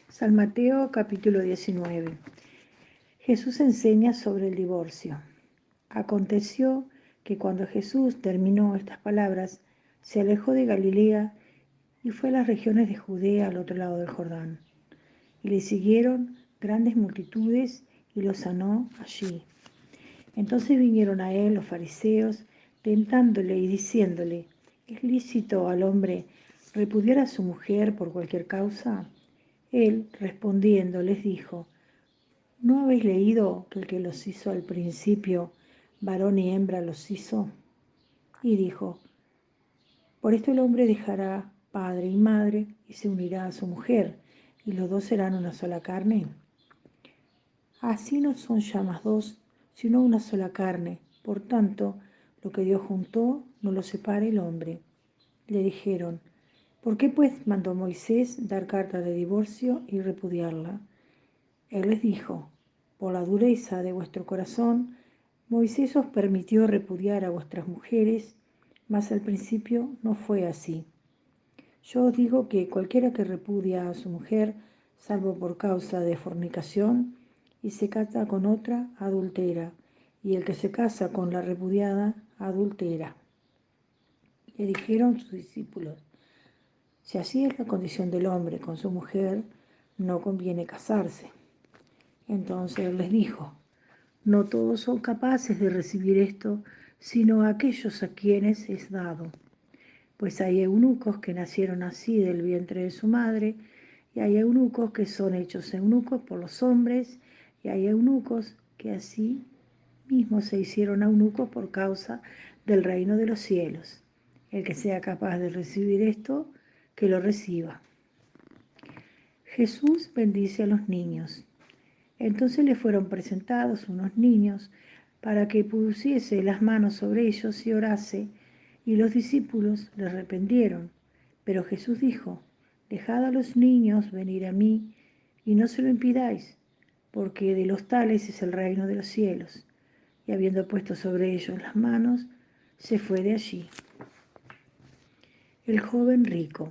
San Mateo capítulo 19. Jesús enseña sobre el divorcio. Aconteció que cuando Jesús terminó estas palabras, se alejó de Galilea y fue a las regiones de Judea al otro lado del Jordán. Y le siguieron grandes multitudes y lo sanó allí. Entonces vinieron a él los fariseos, tentándole y diciéndole: ¿es lícito al hombre repudiar a su mujer por cualquier causa? Él, respondiendo, les dijo: ¿no habéis leído que el que los hizo al principio, varón y hembra los hizo? Y dijo: por esto el hombre dejará padre y madre y se unirá a su mujer, y los dos serán una sola carne. Así no son ya más dos, sino una sola carne. Por tanto, lo que Dios juntó, no lo separe el hombre. Le dijeron: ¿por qué pues mandó Moisés dar carta de divorcio y repudiarla? Él les dijo: por la dureza de vuestro corazón, Moisés os permitió repudiar a vuestras mujeres, mas al principio no fue así. Yo os digo que cualquiera que repudia a su mujer, salvo por causa de fornicación, y se casa con otra, adultera, y el que se casa con la repudiada, adultera. Le dijeron sus discípulos: si así es la condición del hombre con su mujer, no conviene casarse. Entonces les dijo: no todos son capaces de recibir esto, sino aquellos a quienes es dado. Pues hay eunucos que nacieron así del vientre de su madre, y hay eunucos que son hechos eunucos por los hombres, y hay eunucos que así mismo se hicieron eunucos por causa del reino de los cielos. El que sea capaz de recibir esto, que lo reciba. Jesús bendice a los niños. Entonces le fueron presentados unos niños para que pusiese las manos sobre ellos y orase, y los discípulos le reprendieron. Pero Jesús dijo: dejad a los niños venir a mí, y no se lo impidáis, porque de los tales es el reino de los cielos. Y habiendo puesto sobre ellos las manos, se fue de allí. El joven rico.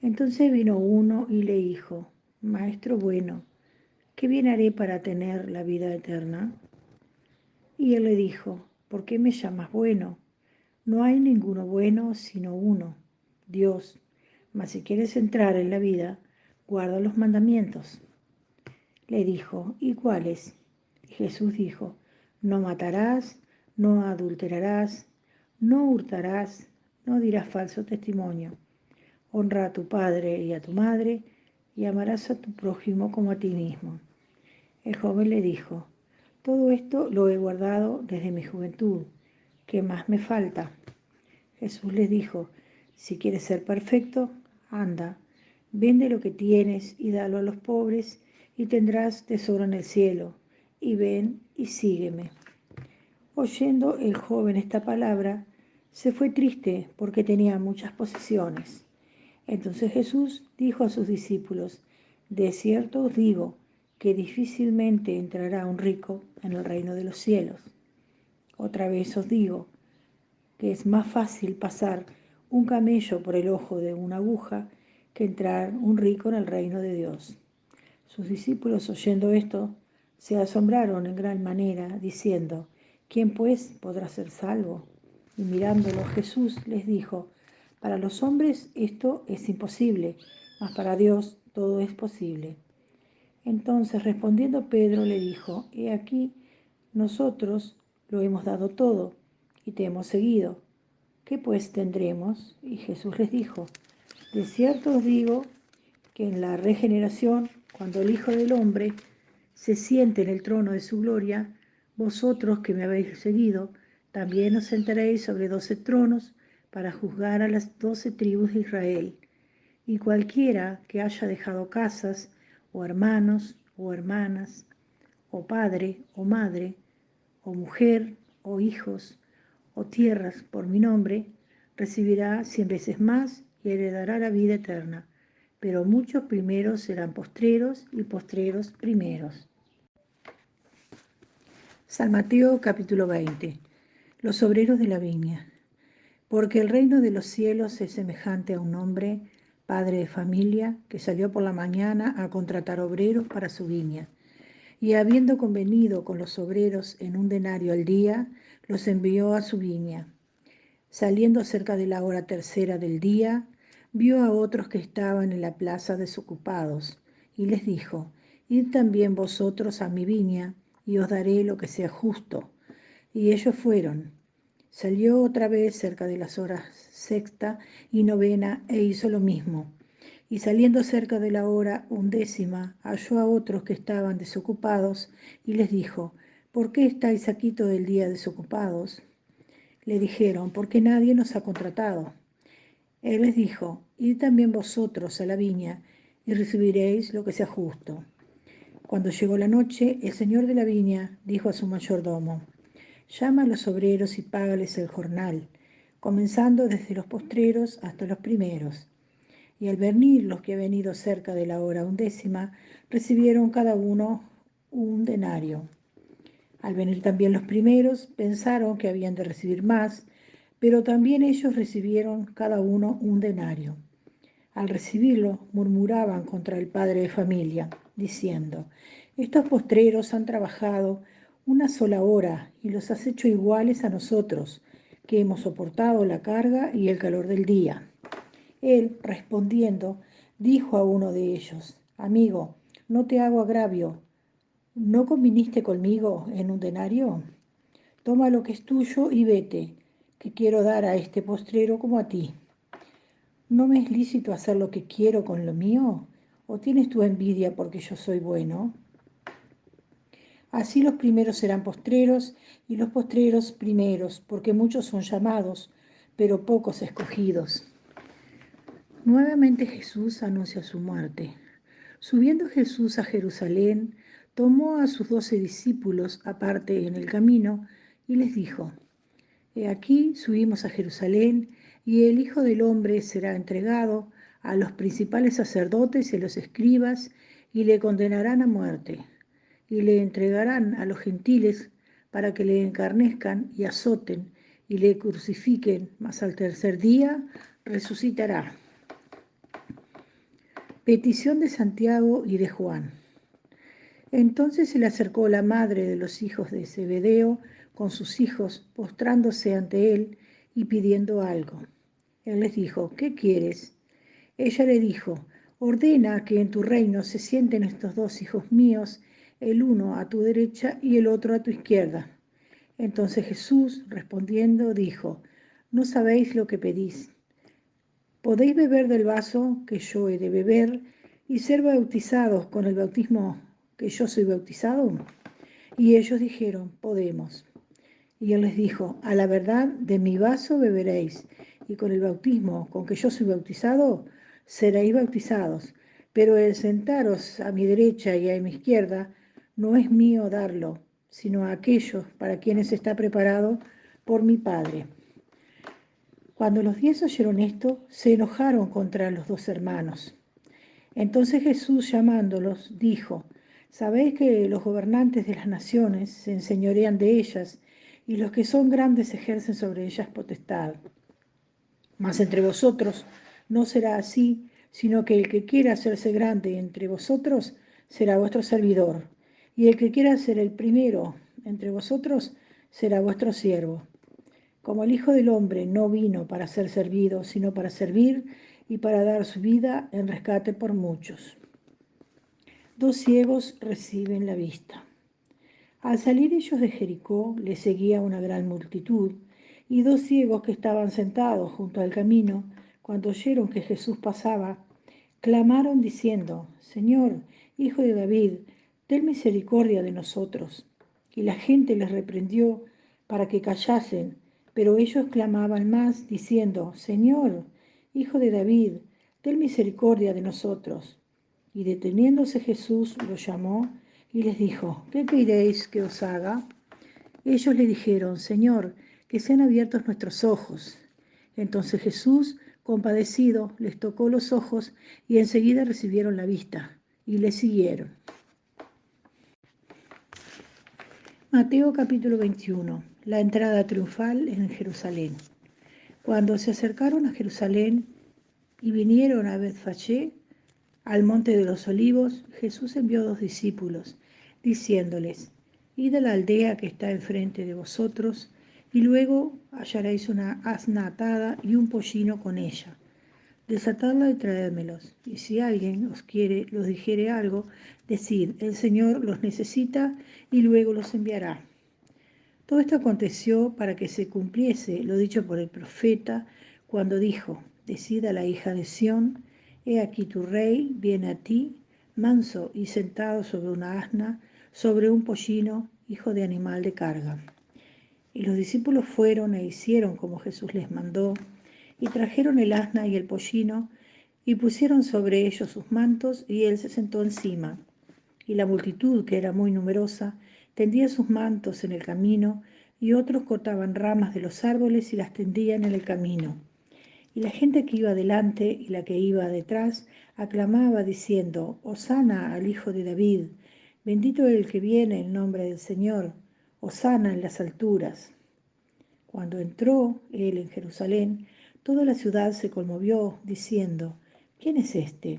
Entonces vino uno y le dijo: Maestro bueno, ¿qué bien haré para tener la vida eterna? Y él le dijo: ¿por qué me llamas bueno? No hay ninguno bueno sino uno, Dios. Mas si quieres entrar en la vida, guarda los mandamientos. Le dijo: ¿y cuáles? Y Jesús dijo: no matarás, no adulterarás, no hurtarás, no dirás falso testimonio. Honra a tu padre y a tu madre, y amarás a tu prójimo como a ti mismo. El joven le dijo: todo esto lo he guardado desde mi juventud. ¿Qué más me falta? Jesús les dijo: si quieres ser perfecto, anda, vende lo que tienes y dalo a los pobres, y tendrás tesoro en el cielo. Y ven y sígueme. Oyendo el joven esta palabra, se fue triste porque tenía muchas posesiones. Entonces Jesús dijo a sus discípulos: de cierto os digo que difícilmente entrará un rico en el reino de los cielos. Otra vez os digo que es más fácil pasar un camello por el ojo de una aguja que entrar un rico en el reino de Dios. Sus discípulos, oyendo esto, se asombraron en gran manera, diciendo: ¿quién pues podrá ser salvo? Y mirándolo Jesús les dijo: para los hombres esto es imposible, mas para Dios todo es posible. Entonces respondiendo Pedro le dijo: he aquí, nosotros lo hemos dado todo y te hemos seguido. ¿Qué pues tendremos? Y Jesús les dijo: de cierto os digo que en la regeneración, cuando el Hijo del Hombre se siente en el trono de su gloria, vosotros que me habéis seguido, también os sentaréis sobre 12 tronos para juzgar a las 12 tribus de Israel. Y cualquiera que haya dejado casas, o hermanos, o hermanas, o padre, o madre, o mujer, o hijos, o tierras por mi nombre, recibirá 100 veces más y heredará la vida eterna. Pero muchos primeros serán postreros y postreros primeros. San Mateo capítulo 20. Los obreros de la viña. Porque el reino de los cielos es semejante a un hombre padre de familia, que salió por la mañana a contratar obreros para su viña. Y habiendo convenido con los obreros en 1 denario al día, los envió a su viña. Saliendo cerca de la hora tercera del día, vio a otros que estaban en la plaza desocupados, y les dijo: Id también vosotros a mi viña, y os daré lo que sea justo. Y ellos fueron. Salió otra vez cerca de las horas sexta y novena, e hizo lo mismo. Y saliendo cerca de la hora 11, halló a otros que estaban desocupados, y les dijo: ¿Por qué estáis aquí todo el día desocupados? Le dijeron: porque nadie nos ha contratado. Él les dijo: Id también vosotros a la viña, y recibiréis lo que sea justo. Cuando llegó la noche, el señor de la viña dijo a su mayordomo: Llama a los obreros y págales el jornal, comenzando desde los postreros hasta los primeros. Y al venir los que habían venido cerca de la hora 11, recibieron cada uno 1 denario. Al venir también los primeros, pensaron que habían de recibir más, pero también ellos recibieron cada uno 1 denario. Al recibirlo, murmuraban contra el padre de familia, diciendo: Estos postreros han trabajado 1 sola hora y los has hecho iguales a nosotros, que hemos soportado la carga y el calor del día. Él, respondiendo, dijo a uno de ellos: Amigo, no te hago agravio. ¿No conviniste conmigo en 1 denario? Toma lo que es tuyo y vete, que quiero dar a este postrero como a ti. ¿No me es lícito hacer lo que quiero con lo mío? ¿O tienes tu envidia porque yo soy bueno? Así los primeros serán postreros y los postreros primeros, porque muchos son llamados, pero pocos escogidos. Nuevamente Jesús anuncia su muerte. Subiendo Jesús a Jerusalén, tomó a sus 12 discípulos aparte en el camino y les dijo: He aquí subimos a Jerusalén, y el Hijo del Hombre será entregado a los principales sacerdotes y a los escribas, y le condenarán a muerte, y le entregarán a los gentiles para que le encarnezcan y azoten y le crucifiquen, mas al tercer día resucitará. Petición de Santiago y de Juan. Entonces se le acercó la madre de los hijos de Zebedeo con sus hijos, postrándose ante él y pidiendo algo. Él les dijo: ¿Qué quieres? Ella le dijo: Ordena que en tu reino se sienten estos 2 hijos míos, el uno a tu derecha y el otro a tu izquierda. Entonces Jesús, respondiendo, dijo: No sabéis lo que pedís. ¿Podéis beber del vaso que yo he de beber y ser bautizados con el bautismo que yo soy bautizado? Y ellos dijeron: Podemos. Y él les dijo: A la verdad, de mi vaso beberéis, y con el bautismo con que yo soy bautizado, seréis bautizados. Pero el sentaros a mi derecha y a mi izquierda no es mío darlo, sino a aquellos para quienes está preparado por mi Padre. Cuando los 10 oyeron esto, se enojaron contra los 2 hermanos. Entonces Jesús, llamándolos, dijo: Sabéis que los gobernantes de las naciones se enseñorean de ellas, y los que son grandes ejercen sobre ellas potestad. Mas entre vosotros no será así, sino que el que quiera hacerse grande entre vosotros será vuestro servidor, y el que quiera ser el primero entre vosotros será vuestro siervo. Como el Hijo del Hombre no vino para ser servido, sino para servir y para dar su vida en rescate por muchos. 2 ciegos reciben la vista. Al salir ellos de Jericó, les seguía una gran multitud, y 2 ciegos que estaban sentados junto al camino, cuando oyeron que Jesús pasaba, clamaron diciendo: Señor, Hijo de David, ten misericordia de nosotros. Y la gente les reprendió para que callasen, pero ellos clamaban más, diciendo: Señor, Hijo de David, ten misericordia de nosotros. Y deteniéndose Jesús los llamó y les dijo: ¿Qué queréis que os haga? Ellos le dijeron: Señor, que sean abiertos nuestros ojos. Entonces Jesús, compadecido, les tocó los ojos, y enseguida recibieron la vista y le siguieron. Mateo capítulo 21. La entrada triunfal en Jerusalén. Cuando se acercaron a Jerusalén Y vinieron a Betfagé, al monte de los olivos. Jesús envió 2 discípulos, diciéndoles: Id a la aldea que está enfrente de vosotros, y luego hallaréis una asna atada y un pollino con ella. Desatadla y traédmelos. Y si alguien os dijere algo, decid: el Señor los necesita, y luego los enviará. Todo esto aconteció para que se cumpliese lo dicho por el profeta, cuando dijo: Decid a la hija de Sión: he aquí tu rey viene a ti, manso y sentado sobre una asna, sobre un pollino, hijo de animal de carga. Y los discípulos fueron e hicieron como Jesús les mandó, y trajeron el asna y el pollino, y pusieron sobre ellos sus mantos, y él se sentó encima. Y la multitud, que era muy numerosa, tendía sus mantos en el camino, y otros cortaban ramas de los árboles y las tendían en el camino. Y la gente que iba delante y la que iba detrás aclamaba diciendo: Hosana al Hijo de David, bendito el que viene en nombre del Señor, Hosana en las alturas. Cuando entró él en Jerusalén, toda la ciudad se conmovió, diciendo: ¿quién es este?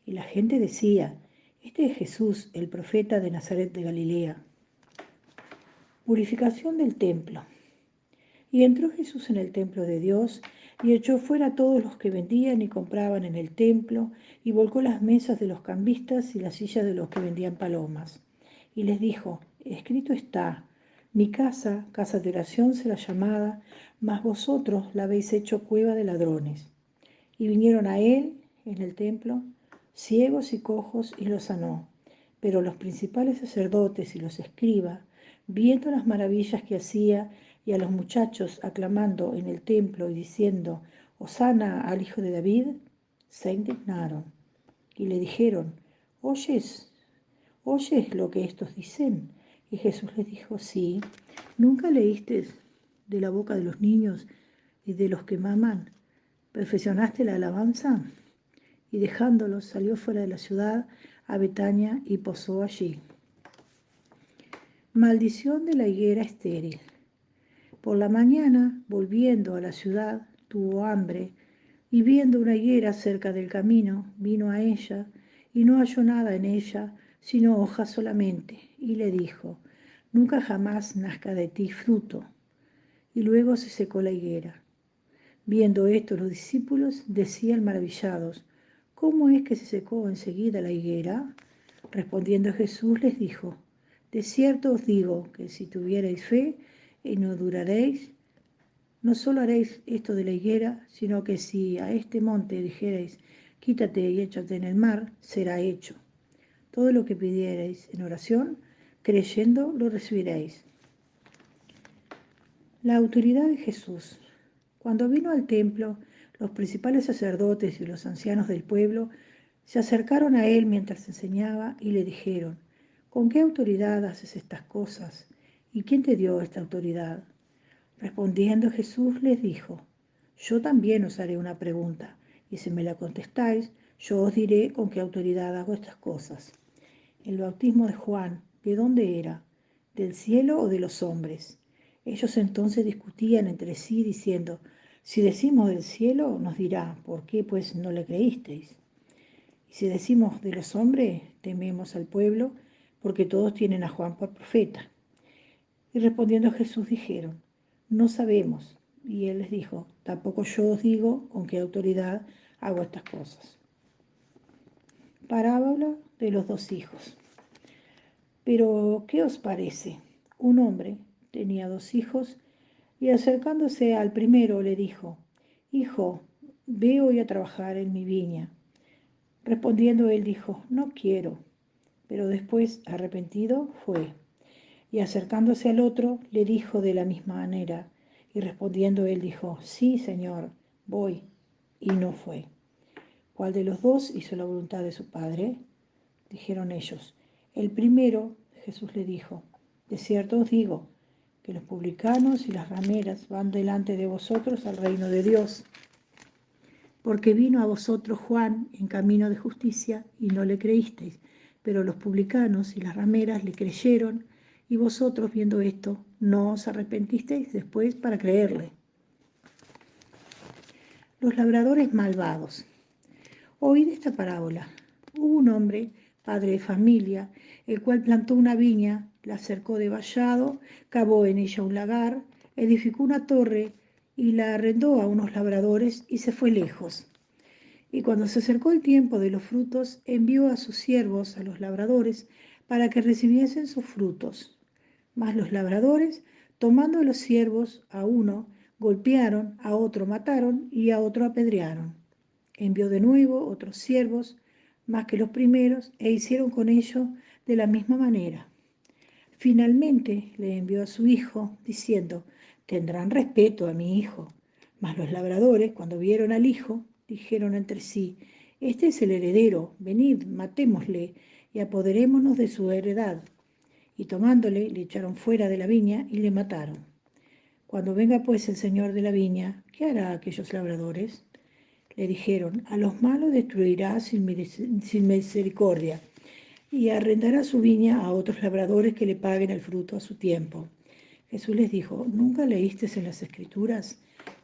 Y la gente decía: este es Jesús, el profeta de Nazaret de Galilea. Purificación del templo. Y entró Jesús en el templo de Dios, y echó fuera a todos los que vendían y compraban en el templo, y volcó las mesas de los cambistas y las sillas de los que vendían palomas. Y les dijo: escrito está: mi casa, casa de oración será llamada, mas vosotros la habéis hecho cueva de ladrones. Y vinieron a él en el templo ciegos y cojos, y los sanó. Pero los principales sacerdotes y los escribas, viendo las maravillas que hacía, y a los muchachos aclamando en el templo y diciendo: Hosana al Hijo de David, se indignaron y le dijeron: ¿oyes lo que estos dicen? Y Jesús les dijo: sí. ¿Nunca leíste de la boca de los niños y de los que maman? ¿Perfeccionaste la alabanza? Y dejándolos salió fuera de la ciudad a Betania y posó allí. Maldición de la higuera estéril. Por la mañana, volviendo a la ciudad, tuvo hambre, y viendo una higuera cerca del camino, vino a ella, y no halló nada en ella, sino hojas solamente, y le dijo: nunca jamás nazca de ti fruto. Y luego se secó la higuera. Viendo esto, los discípulos decían maravillados: ¿cómo es que se secó enseguida la higuera? Respondiendo Jesús les dijo: de cierto os digo que si tuvierais fe y no duraréis, no solo haréis esto de la higuera, sino que si a este monte dijereis: quítate y échate en el mar, será hecho. Todo lo que pidiereis en oración, creyendo, lo recibiréis. La autoridad de Jesús. Cuando vino al templo, los principales sacerdotes y los ancianos del pueblo se acercaron a él mientras enseñaba y le dijeron: ¿con qué autoridad haces estas cosas? ¿Y quién te dio esta autoridad? Respondiendo Jesús les dijo: yo también os haré una pregunta, y si me la contestáis, yo os diré con qué autoridad hago estas cosas. El bautismo de Juan, ¿de dónde era? ¿Del cielo o de los hombres? Ellos entonces discutían entre sí, diciendo: si decimos del cielo, nos dirá: ¿por qué pues no le creísteis? Y si decimos de los hombres, tememos al pueblo, porque todos tienen a Juan por profeta. Y respondiendo Jesús dijeron: no sabemos. Y él les dijo: tampoco yo os digo con qué autoridad hago estas cosas. Parábola de los 2 hijos. Pero, ¿qué os parece? Un hombre tenía 2 hijos, y acercándose al primero le dijo: hijo, ve hoy a trabajar en mi viña. Respondiendo él dijo: no quiero. Pero después, arrepentido, fue. Y acercándose al otro, le dijo de la misma manera. Y respondiendo él dijo: sí, Señor, voy. Y no fue. ¿Cuál de los dos hizo la voluntad de su padre? Dijeron ellos: el primero. Jesús le dijo: de cierto os digo, que los publicanos y las rameras van delante de vosotros al reino de Dios. Porque vino a vosotros Juan en camino de justicia, y no le creísteis, pero los publicanos y las rameras le creyeron, y vosotros, viendo esto, no os arrepentisteis después para creerle. Los labradores malvados. Oíd esta parábola. Hubo un hombre, padre de familia, el cual plantó una viña, la cercó de vallado, cavó en ella un lagar, edificó una torre y la arrendó a unos labradores y se fue lejos. Y cuando se acercó el tiempo de los frutos, envió a sus siervos, a los labradores, para que recibiesen sus frutos. Mas los labradores, tomando a los siervos, a uno golpearon, a otro mataron y a otro apedrearon. Envió de nuevo otros siervos, más que los primeros, e hicieron con ellos de la misma manera. Finalmente le envió a su hijo, diciendo, tendrán respeto a mi hijo. Mas los labradores, cuando vieron al hijo, dijeron entre sí, este es el heredero, venid, matémosle y apoderémonos de su heredad. Y tomándole, le echaron fuera de la viña y le mataron. Cuando venga pues el señor de la viña, ¿qué hará a aquellos labradores? Le dijeron, a los malos destruirá sin misericordia y arrendará su viña a otros labradores que le paguen el fruto a su tiempo. Jesús les dijo, ¿nunca leísteis en las Escrituras?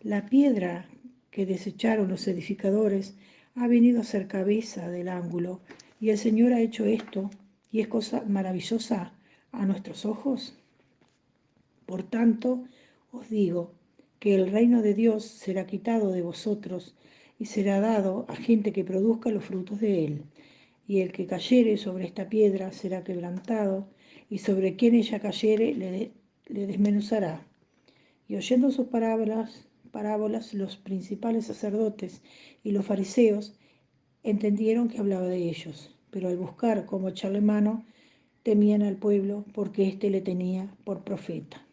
La piedra que desecharon los edificadores ha venido a ser cabeza del ángulo, y el Señor ha hecho esto, y es cosa maravillosa a nuestros ojos. Por tanto, os digo que el reino de Dios será quitado de vosotros y será dado a gente que produzca los frutos de él. Y el que cayere sobre esta piedra será quebrantado, y sobre quien ella cayere le desmenuzará. Y oyendo sus parábolas, los principales sacerdotes y los fariseos entendieron que hablaba de ellos, pero al buscar cómo echarle mano, temían al pueblo porque éste le tenía por profeta.